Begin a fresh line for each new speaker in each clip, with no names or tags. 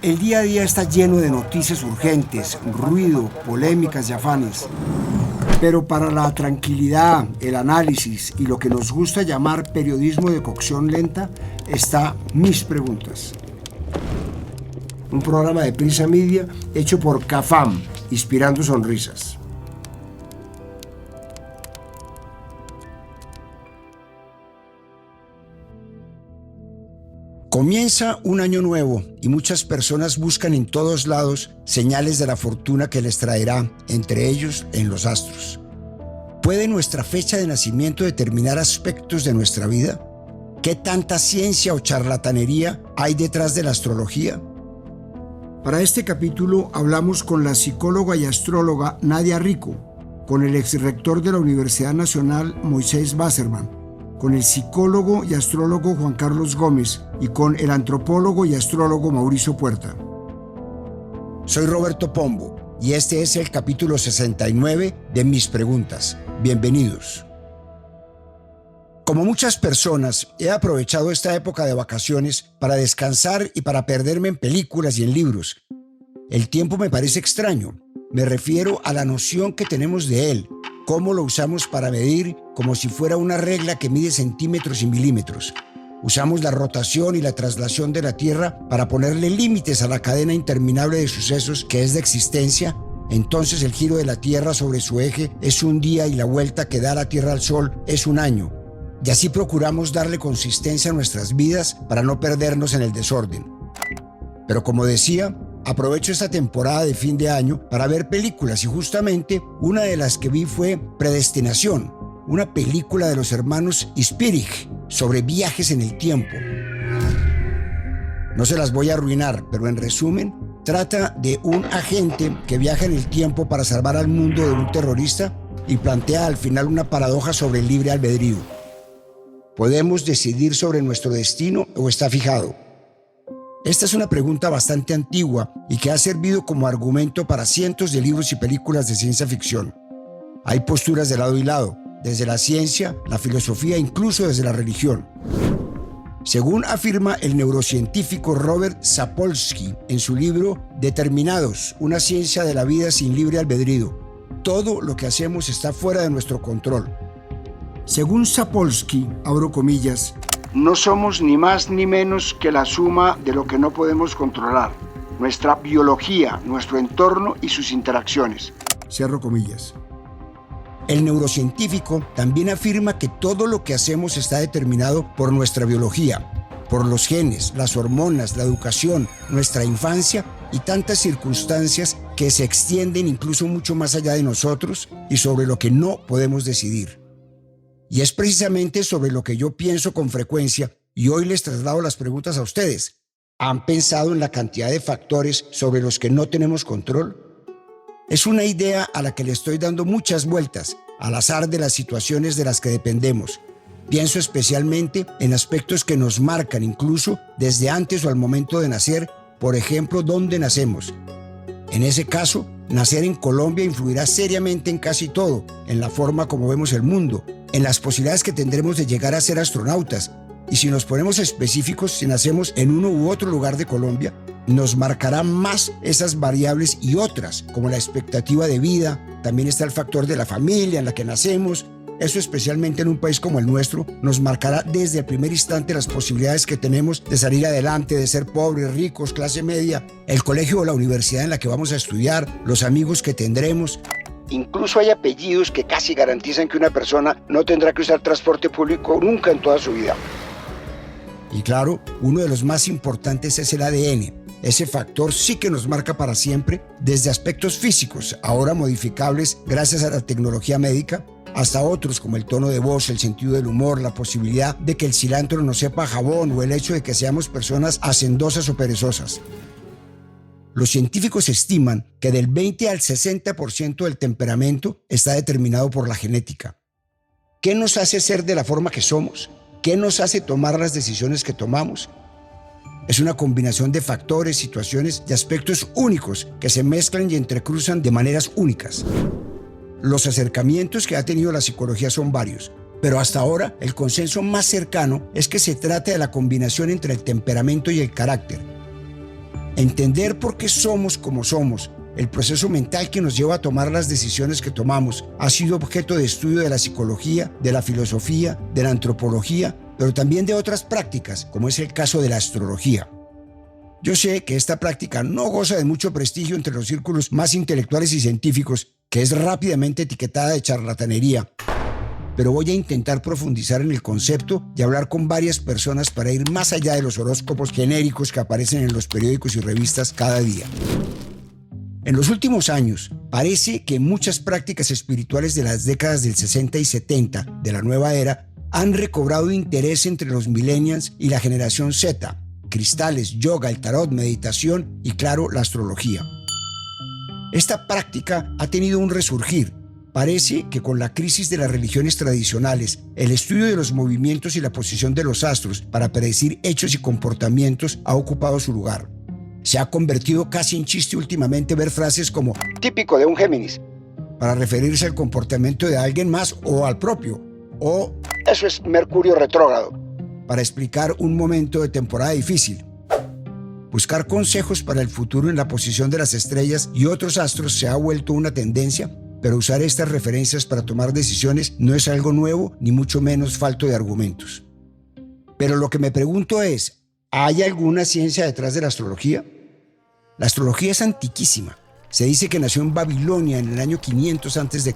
El día a día está lleno de noticias urgentes, ruido, polémicas y afanes. Pero para la tranquilidad, el análisis y lo que nos gusta llamar periodismo de cocción lenta, está Mis Preguntas. Un programa de Prisa Media hecho por CAFAM, inspirando sonrisas. Comienza un año nuevo y muchas personas buscan en todos lados señales de la fortuna que les traerá, entre ellos en los astros. ¿Puede nuestra fecha de nacimiento determinar aspectos de nuestra vida? ¿Qué tanta ciencia o charlatanería hay detrás de la astrología? Para este capítulo hablamos con la psicóloga y astróloga Nadia Rico, con el exrector de la Universidad Nacional Moisés Wasserman, con el psicólogo y astrólogo Juan Carlos Gómez y con el antropólogo y astrólogo Mauricio Puerta. Soy Roberto Pombo y este es el capítulo 69 de Mis Preguntas. Bienvenidos. Como muchas personas, he aprovechado esta época de vacaciones para descansar y para perderme en películas y en libros. El tiempo me parece extraño. Me refiero a la noción que tenemos de él, cómo lo usamos para medir como si fuera una regla que mide centímetros y milímetros. Usamos la rotación y la traslación de la Tierra para ponerle límites a la cadena interminable de sucesos que es de existencia. Entonces el giro de la Tierra sobre su eje es un día y la vuelta que da la Tierra al Sol es un año. Y así procuramos darle consistencia a nuestras vidas para no perdernos en el desorden. Pero como decía, aprovecho esta temporada de fin de año para ver películas y justamente una de las que vi fue Predestinación, una película de los hermanos Spierig sobre viajes en el tiempo. No se las voy a arruinar, pero en resumen, trata de un agente que viaja en el tiempo para salvar al mundo de un terrorista y plantea al final una paradoja sobre el libre albedrío. ¿Podemos decidir sobre nuestro destino o está fijado? Esta es una pregunta bastante antigua y que ha servido como argumento para cientos de libros y películas de ciencia ficción. Hay posturas de lado y lado, desde la ciencia, la filosofía, incluso desde la religión. Según afirma el neurocientífico Robert Sapolsky en su libro Determinados, una ciencia de la vida sin libre albedrío, todo lo que hacemos está fuera de nuestro control. Según Sapolsky, abro comillas, no somos ni más ni menos que la suma de lo que no podemos controlar, nuestra biología, nuestro entorno y sus interacciones. Cierro comillas. El neurocientífico también afirma que todo lo que hacemos está determinado por nuestra biología, por los genes, las hormonas, la educación, nuestra infancia y tantas circunstancias que se extienden incluso mucho más allá de nosotros y sobre lo que no podemos decidir. Y es precisamente sobre lo que yo pienso con frecuencia y hoy les traslado las preguntas a ustedes. ¿Han pensado en la cantidad de factores sobre los que no tenemos control? Es una idea a la que le estoy dando muchas vueltas, al azar de las situaciones de las que dependemos. Pienso especialmente en aspectos que nos marcan incluso desde antes o al momento de nacer, por ejemplo, dónde nacemos. En ese caso, nacer en Colombia influirá seriamente en casi todo, en la forma como vemos el mundo, en las posibilidades que tendremos de llegar a ser astronautas. Y si nos ponemos específicos, si nacemos en uno u otro lugar de Colombia, nos marcará más esas variables y otras, como la expectativa de vida. También está el factor de la familia en la que nacemos. Eso, especialmente en un país como el nuestro, nos marcará desde el primer instante las posibilidades que tenemos de salir adelante, de ser pobres, ricos, clase media, el colegio o la universidad en la que vamos a estudiar, los amigos que tendremos. Incluso hay apellidos que casi garantizan que una persona no tendrá que usar transporte público nunca en toda su vida. Y claro, uno de los más importantes es el ADN. Ese factor sí que nos marca para siempre, desde aspectos físicos, ahora modificables gracias a la tecnología médica, hasta otros como el tono de voz, el sentido del humor, la posibilidad de que el cilantro nos sepa a jabón o el hecho de que seamos personas hacendosas o perezosas. Los científicos estiman que del 20 al 60% del temperamento está determinado por la genética. ¿Qué nos hace ser de la forma que somos? ¿Qué nos hace tomar las decisiones que tomamos? Es una combinación de factores, situaciones y aspectos únicos que se mezclan y entrecruzan de maneras únicas. Los acercamientos que ha tenido la psicología son varios, pero hasta ahora el consenso más cercano es que se trata de la combinación entre el temperamento y el carácter. Entender por qué somos como somos, el proceso mental que nos lleva a tomar las decisiones que tomamos, ha sido objeto de estudio de la psicología, de la filosofía, de la antropología, pero también de otras prácticas, como es el caso de la astrología. Yo sé que esta práctica no goza de mucho prestigio entre los círculos más intelectuales y científicos, que es rápidamente etiquetada de charlatanería, pero voy a intentar profundizar en el concepto y hablar con varias personas para ir más allá de los horóscopos genéricos que aparecen en los periódicos y revistas cada día. En los últimos años, parece que muchas prácticas espirituales de las décadas del 60 y 70 de la nueva era han recobrado interés entre los millennials y la generación Z: cristales, yoga, el tarot, meditación y, claro, la astrología. Esta práctica ha tenido un resurgir. Parece que con la crisis de las religiones tradicionales, el estudio de los movimientos y la posición de los astros para predecir hechos y comportamientos ha ocupado su lugar. Se ha convertido casi en chiste últimamente ver frases como "típico de un Géminis", para referirse al comportamiento de alguien más o al propio, o "eso es Mercurio retrógrado", para explicar un momento de temporada difícil. Buscar consejos para el futuro en la posición de las estrellas y otros astros se ha vuelto una tendencia, pero usar estas referencias para tomar decisiones no es algo nuevo, ni mucho menos falto de argumentos. Pero lo que me pregunto es, ¿hay alguna ciencia detrás de la astrología? La astrología es antiquísima. Se dice que nació en Babilonia en el año 500 a.C.,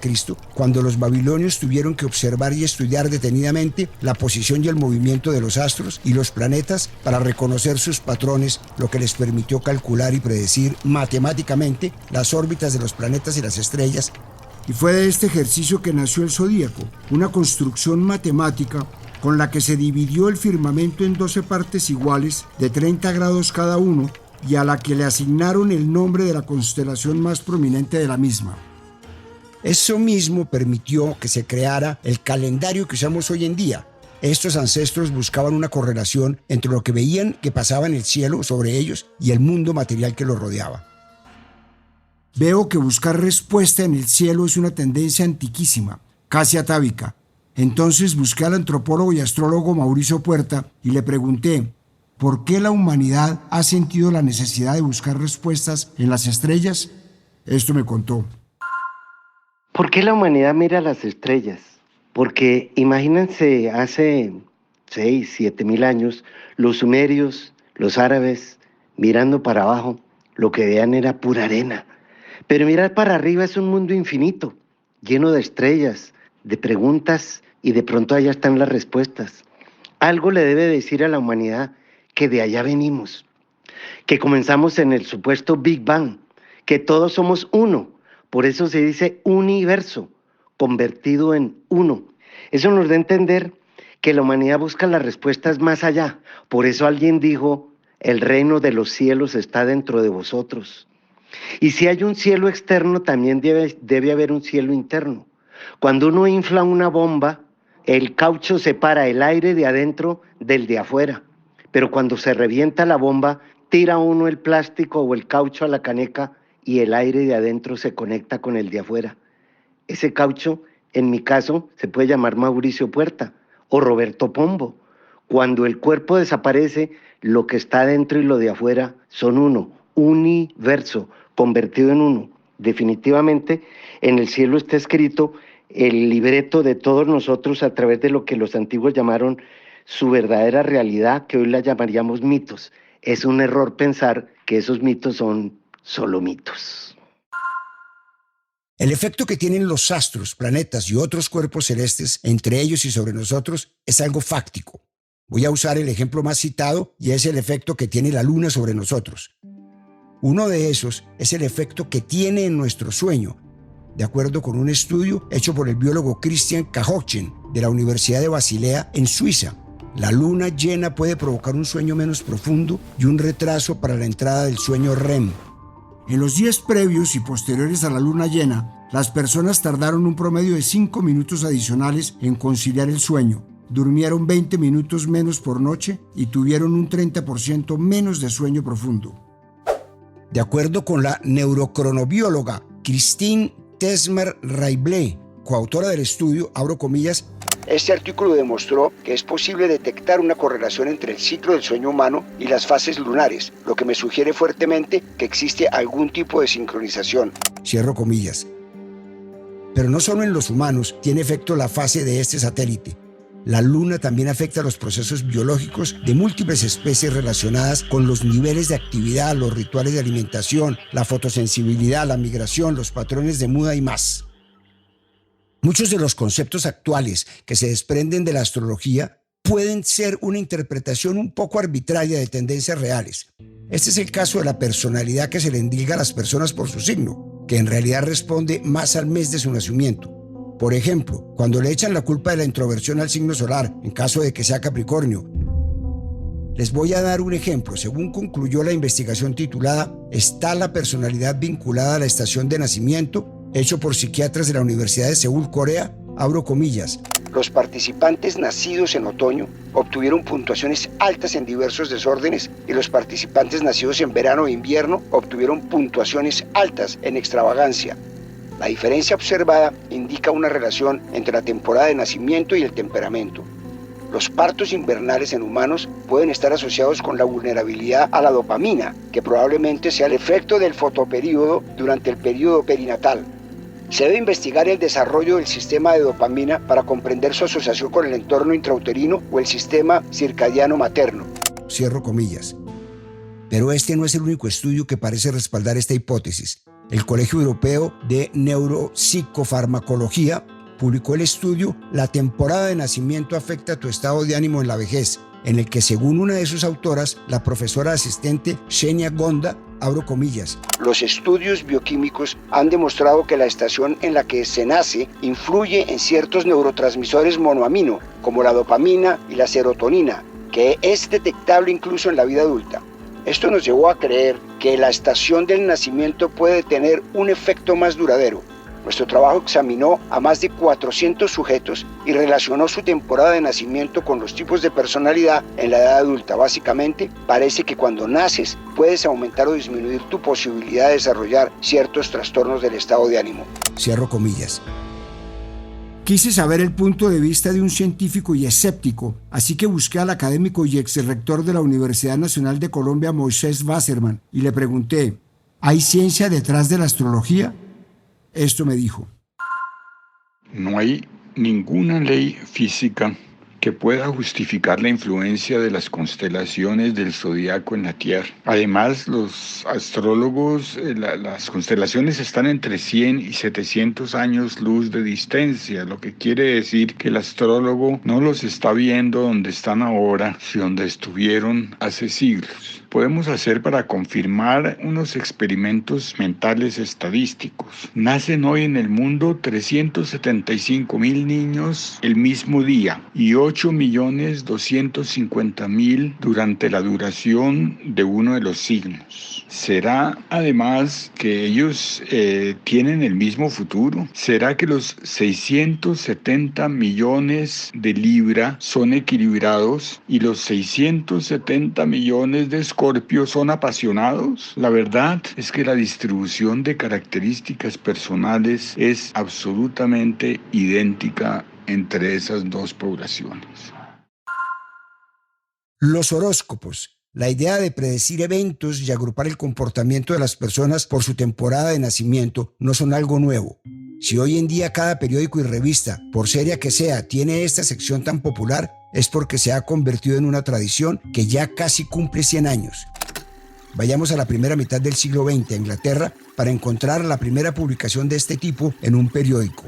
cuando los babilonios tuvieron que observar y estudiar detenidamente la posición y el movimiento de los astros y los planetas para reconocer sus patrones, lo que les permitió calcular y predecir matemáticamente las órbitas de los planetas y las estrellas. Y fue de este ejercicio que nació el zodíaco, una construcción matemática con la que se dividió el firmamento en 12 partes iguales de 30 grados cada uno, y a la que le asignaron el nombre de la constelación más prominente de la misma. Eso mismo permitió que se creara el calendario que usamos hoy en día. Estos ancestros buscaban una correlación entre lo que veían que pasaba en el cielo sobre ellos y el mundo material que los rodeaba. Veo que buscar respuesta en el cielo es una tendencia antiquísima, casi atávica. Entonces busqué al antropólogo y astrólogo Mauricio Puerta y le pregunté: ¿por qué la humanidad ha sentido la necesidad de buscar respuestas en las estrellas? Esto me contó.
¿Por qué la humanidad mira las estrellas? Porque imagínense, hace 6, 7 mil años, los sumerios, los árabes, mirando para abajo, lo que veían era pura arena. Pero mirar para arriba es un mundo infinito, lleno de estrellas, de preguntas, y de pronto allá están las respuestas. Algo le debe decir a la humanidad que de allá venimos, que comenzamos en el supuesto Big Bang, que todos somos uno. Por eso se dice universo, convertido en uno. Eso nos da a entender que la humanidad busca las respuestas más allá. Por eso alguien dijo: el reino de los cielos está dentro de vosotros. Y si hay un cielo externo, también debe haber un cielo interno. Cuando uno infla una bomba, el caucho separa el aire de adentro del de afuera. Pero cuando se revienta la bomba, tira uno el plástico o el caucho a la caneca y el aire de adentro se conecta con el de afuera. Ese caucho, en mi caso, se puede llamar Mauricio Puerta o Roberto Pombo. Cuando el cuerpo desaparece, lo que está adentro y lo de afuera son uno, universo, convertido en uno. Definitivamente, en el cielo está escrito el libreto de todos nosotros a través de lo que los antiguos llamaron su verdadera realidad, que hoy la llamaríamos mitos. Es un error pensar que esos mitos son solo mitos.
El efecto que tienen los astros, planetas y otros cuerpos celestes entre ellos y sobre nosotros es algo fáctico. Voy a usar el ejemplo más citado y es el efecto que tiene la luna sobre nosotros. Uno de esos es el efecto que tiene en nuestro sueño, de acuerdo con un estudio hecho por el biólogo Christian Cahochen de la Universidad de Basilea en Suiza. La luna llena puede provocar un sueño menos profundo y un retraso para la entrada del sueño REM. En los días previos y posteriores a la luna llena, las personas tardaron un promedio de 5 minutos adicionales en conciliar el sueño. Durmieron 20 minutos menos por noche y tuvieron un 30% menos de sueño profundo. De acuerdo con la neurocronobióloga Christine Tesmer-Raible, coautora del estudio, abro comillas, Este artículo demostró que es posible detectar una correlación entre el ciclo del sueño humano y las fases lunares, lo que me sugiere fuertemente que existe algún tipo de sincronización. Cierro comillas. Pero no solo en los humanos tiene efecto la fase de este satélite. La luna también afecta los procesos biológicos de múltiples especies relacionadas con los niveles de actividad, los rituales de alimentación, la fotosensibilidad, la migración, los patrones de muda y más. Muchos de los conceptos actuales que se desprenden de la astrología pueden ser una interpretación un poco arbitraria de tendencias reales. Este es el caso de la personalidad que se le endilga a las personas por su signo, que en realidad responde más al mes de su nacimiento. Por ejemplo, cuando le echan la culpa de la introversión al signo solar, en caso de que sea Capricornio. Les voy a dar un ejemplo. Según concluyó la investigación titulada ¿Está la personalidad vinculada a la estación de nacimiento?, hecho por psiquiatras de la Universidad de Seúl, Corea, abro comillas. Los participantes nacidos en otoño obtuvieron puntuaciones altas en diversos desórdenes y los participantes nacidos en verano e invierno obtuvieron puntuaciones altas en extravagancia. La diferencia observada indica una relación entre la temporada de nacimiento y el temperamento. Los partos invernales en humanos pueden estar asociados con la vulnerabilidad a la dopamina, que probablemente sea el efecto del fotoperíodo durante el período perinatal. Se debe investigar el desarrollo del sistema de dopamina para comprender su asociación con el entorno intrauterino o el sistema circadiano materno. Cierro comillas. Pero este no es el único estudio que parece respaldar esta hipótesis. El Colegio Europeo de Neuropsicofarmacología publicó el estudio La temporada de nacimiento afecta a tu estado de ánimo en la vejez, en el que, según una de sus autoras, la profesora asistente Xenia Gonda, abro comillas, los estudios bioquímicos han demostrado que la estación en la que se nace influye en ciertos neurotransmisores monoamino, como la dopamina y la serotonina, que es detectable incluso en la vida adulta. Esto nos llevó a creer que la estación del nacimiento puede tener un efecto más duradero. Nuestro trabajo examinó a más de 400 sujetos y relacionó su temporada de nacimiento con los tipos de personalidad en la edad adulta. Básicamente, parece que cuando naces puedes aumentar o disminuir tu posibilidad de desarrollar ciertos trastornos del estado de ánimo. Cierro comillas. Quise saber el punto de vista de un científico y escéptico, así que busqué al académico y exrector de la Universidad Nacional de Colombia, Moisés Wasserman, y le pregunté, ¿hay ciencia detrás de la astrología? Esto me dijo.
No hay ninguna ley física que pueda justificar la influencia de las constelaciones del zodiaco en la Tierra. Además, los astrólogos, las constelaciones están entre 100 y 700 años luz de distancia, lo que quiere decir que el astrólogo no los está viendo donde están ahora, sino donde estuvieron hace siglos. Podemos hacer para confirmar unos experimentos mentales estadísticos. Nacen hoy en el mundo 375,000 niños el mismo día y 8,250,000 durante la duración de uno de los signos. ¿Será además que ellos tienen el mismo futuro? ¿Será que los 670 millones de Libra son equilibrados y los 670 millones de Escorpio son apasionados? La verdad es que la distribución de características personales es absolutamente idéntica entre esas dos poblaciones.
Los horóscopos, la idea de predecir eventos y agrupar el comportamiento de las personas por su temporada de nacimiento, no son algo nuevo. Si hoy en día cada periódico y revista, por seria que sea, tiene esta sección tan popular, es porque se ha convertido en una tradición que ya casi cumple 100 años. Vayamos a la primera mitad del siglo XX a Inglaterra para encontrar la primera publicación de este tipo en un periódico.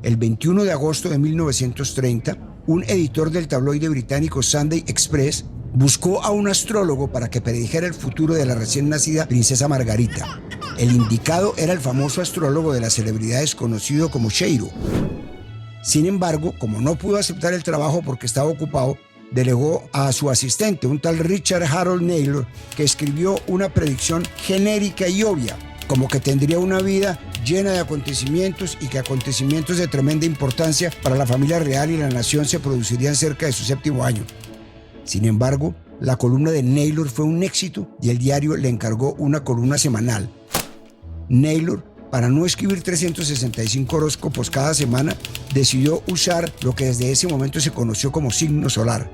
El 21 de agosto de 1930, un editor del tabloide británico Sunday Express buscó a un astrólogo para que predijera el futuro de la recién nacida princesa Margarita. El indicado era el famoso astrólogo de las celebridades conocido como Shiro. Sin embargo, como no pudo aceptar el trabajo porque estaba ocupado, delegó a su asistente, un tal Richard Harold Naylor, que escribió una predicción genérica y obvia, como que tendría una vida llena de acontecimientos y que acontecimientos de tremenda importancia para la familia real y la nación se producirían cerca de su 7º año. Sin embargo, la columna de Naylor fue un éxito y el diario le encargó una columna semanal. Naylor para no escribir 365 horóscopos cada semana, decidió usar lo que desde ese momento se conoció como signo solar.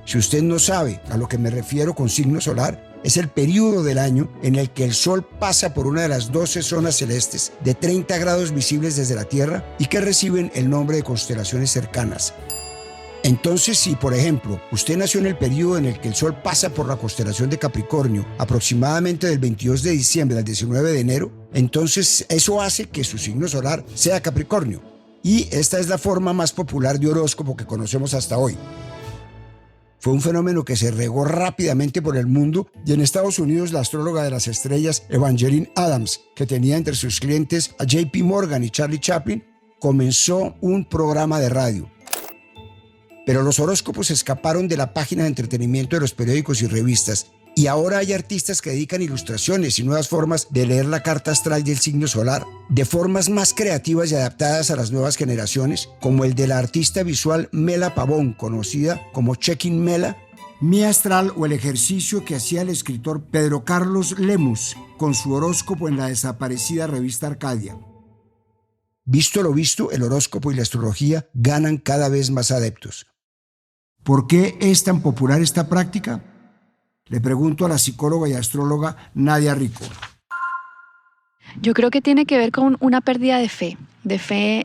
Si usted no sabe a lo que me refiero con signo solar, es el periodo del año en el que el Sol pasa por una de las 12 zonas celestes de 30 grados visibles desde la Tierra y que reciben el nombre de constelaciones cercanas. Entonces, si por ejemplo usted nació en el periodo en el que el Sol pasa por la constelación de Capricornio, aproximadamente del 22 de diciembre al 19 de enero, entonces eso hace que su signo solar sea Capricornio. Y esta es la forma más popular de horóscopo que conocemos hasta hoy. Fue un fenómeno que se regó rápidamente por el mundo y en Estados Unidos la astróloga de las estrellas Evangeline Adams, que tenía entre sus clientes a JP Morgan y Charlie Chaplin, comenzó un programa de radio. Pero los horóscopos escaparon de la página de entretenimiento de los periódicos y revistas y ahora hay artistas que dedican ilustraciones y nuevas formas de leer la carta astral del signo solar, de formas más creativas y adaptadas a las nuevas generaciones, como el de la artista visual Mela Pavón, conocida como Checking Mela, Mi Astral, o el ejercicio que hacía el escritor Pedro Carlos Lemus con su horóscopo en la desaparecida revista Arcadia. Visto lo visto, el horóscopo y la astrología ganan cada vez más adeptos. ¿Por qué es tan popular esta práctica? Le pregunto a la psicóloga y astróloga Nadia Rico.
Yo creo que tiene que ver con una pérdida de fe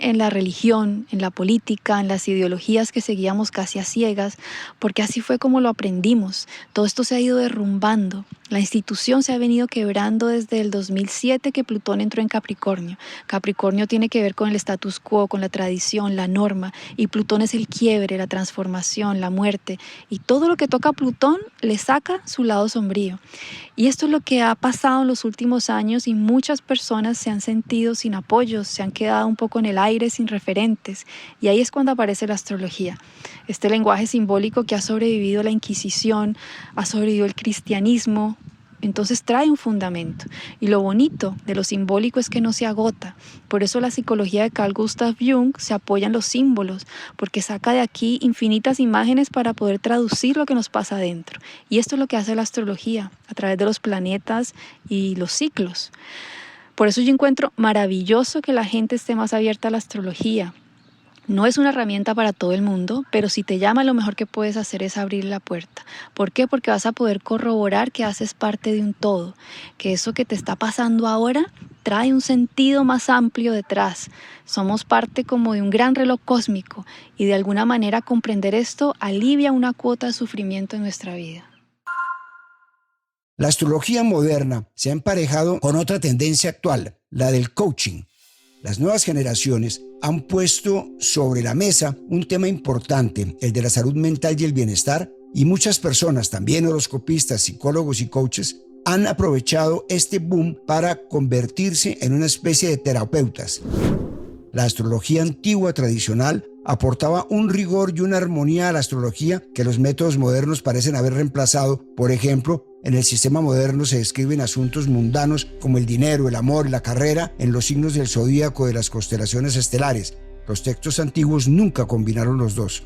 en la religión, en la política, en las ideologías que seguíamos casi a ciegas, porque así fue como lo aprendimos. Todo esto se ha ido derrumbando. La institución se ha venido quebrando desde el 2007 que Plutón entró en Capricornio. Capricornio tiene que ver con el status quo, con la tradición, la norma, y Plutón es el quiebre, la transformación, la muerte, y todo lo que toca a Plutón le saca su lado sombrío. Y esto es lo que ha pasado en los últimos años y muchas personas se han sentido sin apoyos, se han quedado un poco en el aire sin referentes, y ahí es cuando aparece la astrología. Este lenguaje simbólico que ha sobrevivido la Inquisición, ha sobrevivido el cristianismo, entonces trae un fundamento. Y lo bonito de lo simbólico es que no se agota. Por eso la psicología de Carl Gustav Jung se apoya en los símbolos, porque saca de aquí infinitas imágenes para poder traducir lo que nos pasa adentro. Y esto es lo que hace la astrología, a través de los planetas y los ciclos. Por eso yo encuentro maravilloso que la gente esté más abierta a la astrología. No es una herramienta para todo el mundo, pero si te llama, lo mejor que puedes hacer es abrir la puerta. ¿Por qué? Porque vas a poder corroborar que haces parte de un todo, que eso que te está pasando ahora trae un sentido más amplio detrás. Somos parte como de un gran reloj cósmico y de alguna manera comprender esto alivia una cuota de sufrimiento en nuestra vida.
La astrología moderna se ha emparejado con otra tendencia actual, la del coaching. Las nuevas generaciones han puesto sobre la mesa un tema importante, el de la salud mental y el bienestar, y muchas personas, también horoscopistas, psicólogos y coaches, han aprovechado este boom para convertirse en una especie de terapeutas. La astrología antigua tradicional aportaba un rigor y una armonía a la astrología que los métodos modernos parecen haber reemplazado. Por ejemplo, en el sistema moderno se describen asuntos mundanos como el dinero, el amor y la carrera en los signos del zodíaco de las constelaciones estelares. Los textos antiguos nunca combinaron los dos.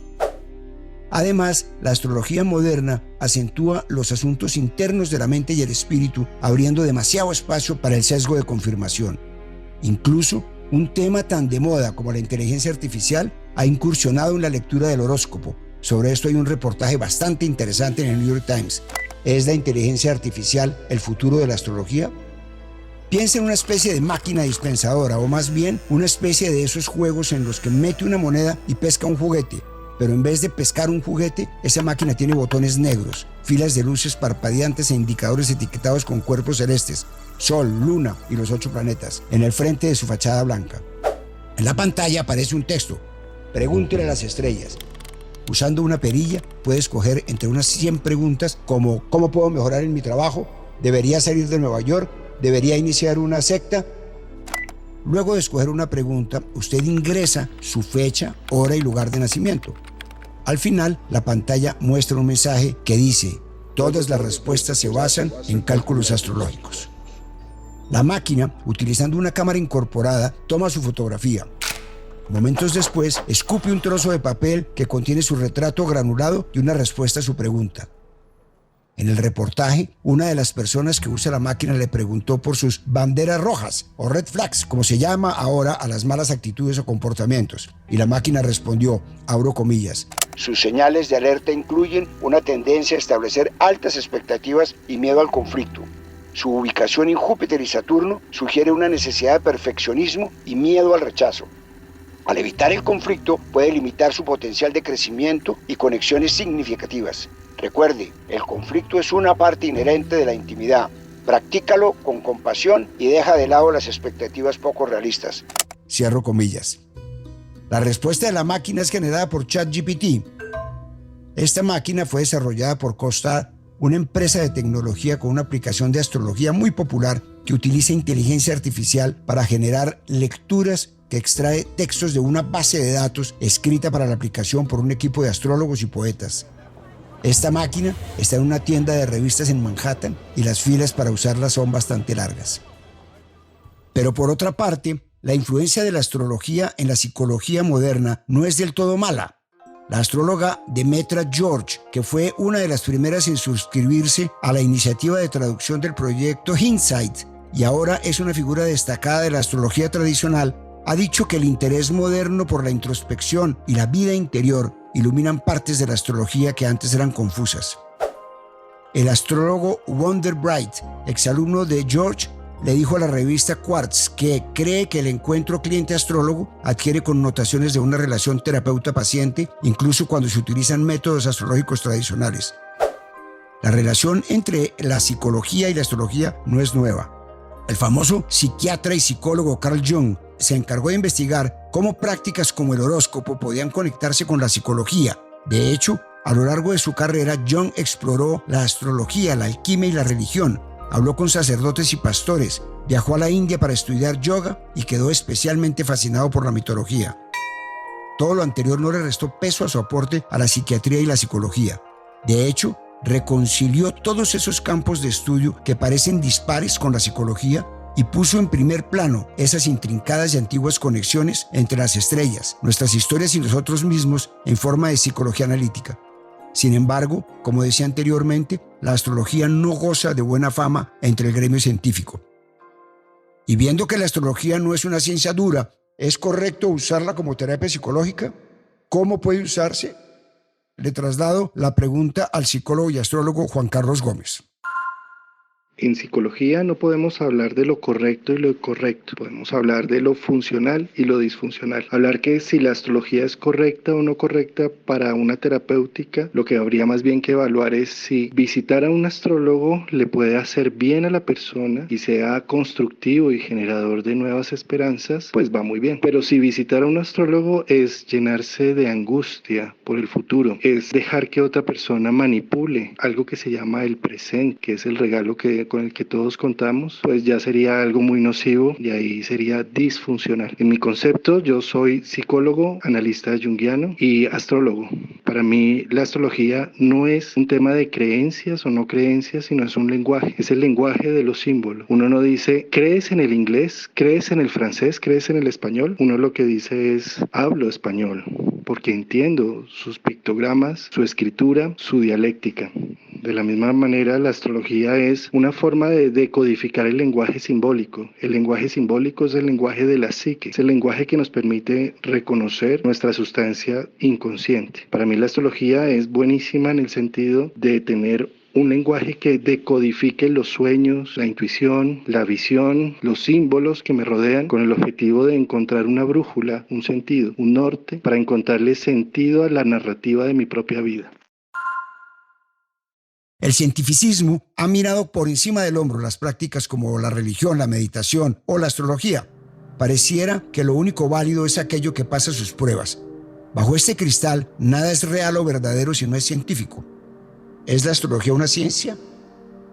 Además, la astrología moderna acentúa los asuntos internos de la mente y el espíritu, abriendo demasiado espacio para el sesgo de confirmación. Incluso, un tema tan de moda como la inteligencia artificial ha incursionado en la lectura del horóscopo. Sobre esto hay un reportaje bastante interesante en el New York Times. ¿Es la inteligencia artificial el futuro de la astrología? Piensa en una especie de máquina dispensadora, o más bien una especie de esos juegos en los que mete una moneda y pesca un juguete. Pero en vez de pescar un juguete, esa máquina tiene botones negros, filas de luces parpadeantes e indicadores etiquetados con cuerpos celestes, Sol, Luna y los 8 planetas, en el frente de su fachada blanca. En la pantalla aparece un texto: pregúntele a las estrellas. Usando una perilla, puedes escoger entre unas 100 preguntas como ¿cómo puedo mejorar en mi trabajo? ¿Debería salir de Nueva York? ¿Debería iniciar una secta? Luego de escoger una pregunta, usted ingresa su fecha, hora y lugar de nacimiento. Al final, la pantalla muestra un mensaje que dice: todas las respuestas se basan en cálculos astrológicos. La máquina, utilizando una cámara incorporada, toma su fotografía. Momentos después, escupe un trozo de papel que contiene su retrato granulado y una respuesta a su pregunta. En el reportaje, una de las personas que usa la máquina le preguntó por sus banderas rojas, o red flags, como se llama ahora a las malas actitudes o comportamientos. Y la máquina respondió, abro comillas, sus señales de alerta incluyen una tendencia a establecer altas expectativas y miedo al conflicto. Su ubicación en Júpiter y Saturno sugiere una necesidad de perfeccionismo y miedo al rechazo. Al evitar el conflicto, puede limitar su potencial de crecimiento y conexiones significativas. Recuerde, el conflicto es una parte inherente de la intimidad. Practícalo con compasión y deja de lado las expectativas poco realistas. Cierro comillas. La respuesta de la máquina es generada por ChatGPT. Esta máquina fue desarrollada por CoStar, una empresa de tecnología con una aplicación de astrología muy popular que utiliza inteligencia artificial para generar lecturas que extrae textos de una base de datos escrita para la aplicación por un equipo de astrólogos y poetas. Esta máquina está en una tienda de revistas en Manhattan y las filas para usarla son bastante largas. Pero por otra parte, la influencia de la astrología en la psicología moderna no es del todo mala. La astróloga Demetra George, que fue una de las primeras en suscribirse a la iniciativa de traducción del proyecto Insight y ahora es una figura destacada de la astrología tradicional, ha dicho que el interés moderno por la introspección y la vida interior iluminan partes de la astrología que antes eran confusas. El astrólogo Wonder Bright, exalumno de George, le dijo a la revista Quartz que cree que el encuentro cliente-astrólogo adquiere connotaciones de una relación terapeuta-paciente, incluso cuando se utilizan métodos astrológicos tradicionales. La relación entre la psicología y la astrología no es nueva. El famoso psiquiatra y psicólogo Carl Jung se encargó de investigar cómo prácticas como el horóscopo podían conectarse con la psicología. De hecho, a lo largo de su carrera, Jung exploró la astrología, la alquimia y la religión. Habló con sacerdotes y pastores, viajó a la India para estudiar yoga y quedó especialmente fascinado por la mitología. Todo lo anterior no le restó peso a su aporte a la psiquiatría y la psicología. De hecho, reconcilió todos esos campos de estudio que parecen dispares con la psicología y puso en primer plano esas intrincadas y antiguas conexiones entre las estrellas, nuestras historias y nosotros mismos en forma de psicología analítica. Sin embargo, como decía anteriormente, la astrología no goza de buena fama entre el gremio científico. Y viendo que la astrología no es una ciencia dura, ¿es correcto usarla como terapia psicológica? ¿Cómo puede usarse? Le traslado la pregunta al psicólogo y astrólogo Juan Carlos Gómez.
En psicología no podemos hablar de lo correcto y lo incorrecto, podemos hablar de lo funcional y lo disfuncional. Hablar que si la astrología es correcta o no correcta para una terapéutica, lo que habría más bien que evaluar es si visitar a un astrólogo le puede hacer bien a la persona y sea constructivo y generador de nuevas esperanzas, pues va muy bien. Pero si visitar a un astrólogo es llenarse de angustia por el futuro, es dejar que otra persona manipule algo que se llama el presente, que es el regalo con el que todos contamos, pues ya sería algo muy nocivo y ahí sería disfuncional. En mi concepto, yo soy psicólogo, analista junguiano y astrólogo. Para mí, la astrología no es un tema de creencias o no creencias, sino es un lenguaje. Es el lenguaje de los símbolos. Uno no dice, ¿crees en el inglés? ¿Crees en el francés? ¿Crees en el español? Uno lo que dice es, hablo español, porque entiendo sus pictogramas, su escritura, su dialéctica. De la misma manera, la astrología es una forma de decodificar el lenguaje simbólico. El lenguaje simbólico es el lenguaje de la psique, es el lenguaje que nos permite reconocer nuestra sustancia inconsciente. Para mí la astrología es buenísima en el sentido de tener un lenguaje que decodifique los sueños, la intuición, la visión, los símbolos que me rodean, con el objetivo de encontrar una brújula, un sentido, un norte, para encontrarle sentido a la narrativa de mi propia vida.
El cientificismo ha mirado por encima del hombro las prácticas como la religión, la meditación o la astrología. Pareciera que lo único válido es aquello que pasa sus pruebas. Bajo este cristal, nada es real o verdadero si no es científico. ¿Es la astrología una ciencia?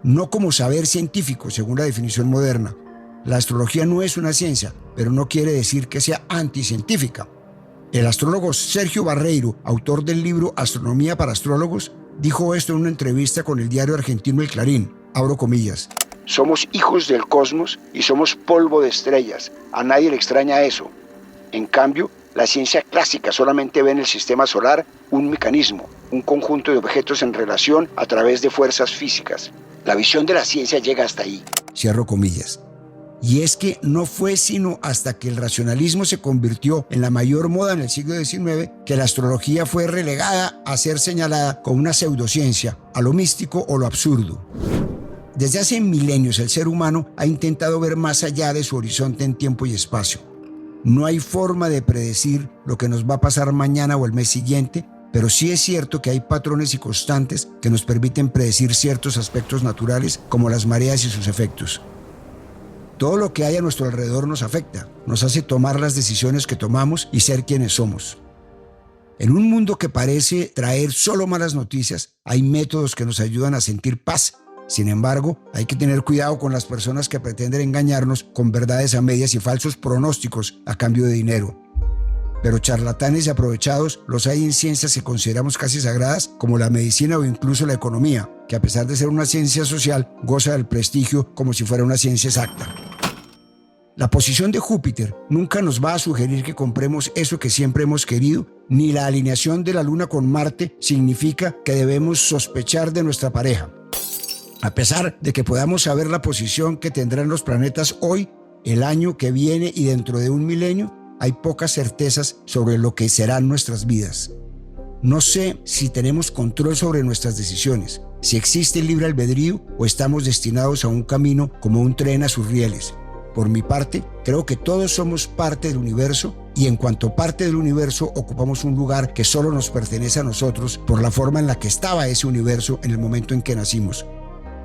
No como saber científico, según la definición moderna. La astrología no es una ciencia, pero no quiere decir que sea anticientífica. El astrólogo Sergio Barreiro, autor del libro Astronomía para Astrólogos, dijo esto en una entrevista con el diario argentino El Clarín. Abro comillas. Somos hijos del cosmos y somos polvo de estrellas. A nadie le extraña eso. En cambio, la ciencia clásica solamente ve en el sistema solar un mecanismo. un conjunto de objetos en relación a través de fuerzas físicas. La visión de la ciencia llega hasta ahí. Cierro comillas. Y es que no fue sino hasta que el racionalismo se convirtió en la mayor moda en el siglo XIX que la astrología fue relegada a ser señalada como una pseudociencia, a lo místico o lo absurdo. Desde hace milenios el ser humano ha intentado ver más allá de su horizonte en tiempo y espacio. No hay forma de predecir lo que nos va a pasar mañana o el mes siguiente, pero sí es cierto que hay patrones y constantes que nos permiten predecir ciertos aspectos naturales como las mareas y sus efectos. Todo lo que hay a nuestro alrededor nos afecta, nos hace tomar las decisiones que tomamos y ser quienes somos. En un mundo que parece traer solo malas noticias, hay métodos que nos ayudan a sentir paz. Sin embargo, hay que tener cuidado con las personas que pretenden engañarnos con verdades a medias y falsos pronósticos a cambio de dinero. Pero charlatanes y aprovechados los hay en ciencias que consideramos casi sagradas, como la medicina o incluso la economía, que a pesar de ser una ciencia social, goza del prestigio como si fuera una ciencia exacta. La posición de Júpiter nunca nos va a sugerir que compremos eso que siempre hemos querido, ni la alineación de la Luna con Marte significa que debemos sospechar de nuestra pareja. A pesar de que podamos saber la posición que tendrán los planetas hoy, el año que viene y dentro de un milenio, hay pocas certezas sobre lo que serán nuestras vidas. No sé si tenemos control sobre nuestras decisiones, si existe el libre albedrío o estamos destinados a un camino como un tren a sus rieles. Por mi parte, creo que todos somos parte del universo y en cuanto parte del universo ocupamos un lugar que solo nos pertenece a nosotros por la forma en la que estaba ese universo en el momento en que nacimos.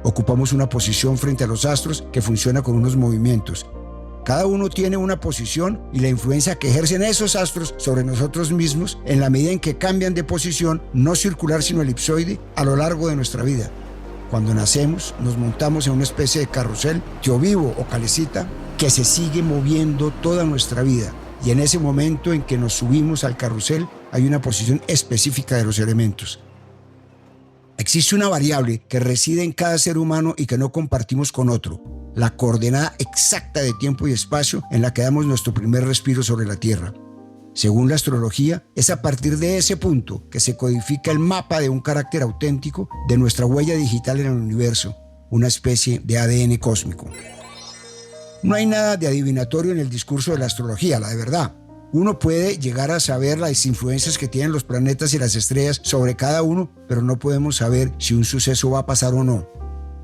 Ocupamos una posición frente a los astros que funciona con unos movimientos. Cada uno tiene una posición y la influencia que ejercen esos astros sobre nosotros mismos en la medida en que cambian de posición, no circular sino elipsoide, a lo largo de nuestra vida. Cuando nacemos, nos montamos en una especie de carrusel, yo vivo o calecita, que se sigue moviendo toda nuestra vida. Y en ese momento en que nos subimos al carrusel, hay una posición específica de los elementos. Existe una variable que reside en cada ser humano y que no compartimos con otro, la coordenada exacta de tiempo y espacio en la que damos nuestro primer respiro sobre la Tierra. Según la astrología, es a partir de ese punto que se codifica el mapa de un carácter auténtico de nuestra huella digital en el universo, una especie de ADN cósmico. No hay nada de adivinatorio en el discurso de la astrología, la de verdad. Uno puede llegar a saber las influencias que tienen los planetas y las estrellas sobre cada uno, pero no podemos saber si un suceso va a pasar o no.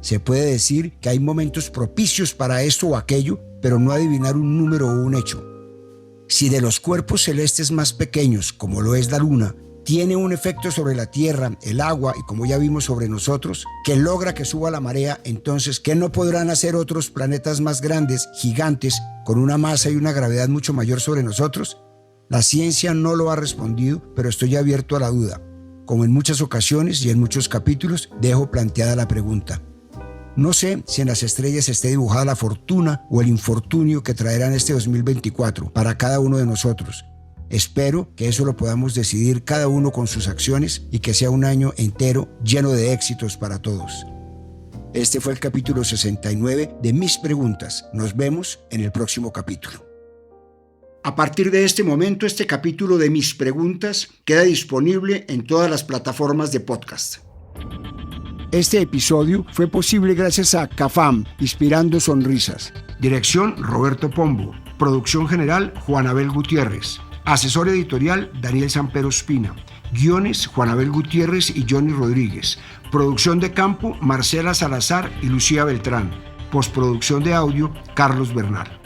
Se puede decir que hay momentos propicios para esto o aquello, pero no adivinar un número o un hecho. Si de los cuerpos celestes más pequeños, como lo es la Luna, tiene un efecto sobre la Tierra, el agua y como ya vimos sobre nosotros, que logra que suba la marea, entonces ¿qué no podrán hacer otros planetas más grandes, gigantes, con una masa y una gravedad mucho mayor sobre nosotros? La ciencia no lo ha respondido, pero estoy abierto a la duda. Como en muchas ocasiones y en muchos capítulos, dejo planteada la pregunta. No sé si en las estrellas esté dibujada la fortuna o el infortunio que traerán este 2024 para cada uno de nosotros. Espero que eso lo podamos decidir cada uno con sus acciones y que sea un año entero lleno de éxitos para todos. Este fue el capítulo 69 de Mis Preguntas. Nos vemos en el próximo capítulo. A partir de este momento, este capítulo de Mis Preguntas queda disponible en todas las plataformas de podcast. Este episodio fue posible gracias a CAFAM, Inspirando Sonrisas. Dirección, Roberto Pombo. Producción general, Juan Abel Gutiérrez. Asesor editorial, Daniel Sampero Espina. Guiones, Juan Abel Gutiérrez y Johnny Rodríguez. Producción de campo, Marcela Salazar y Lucía Beltrán. Postproducción de audio, Carlos Bernal.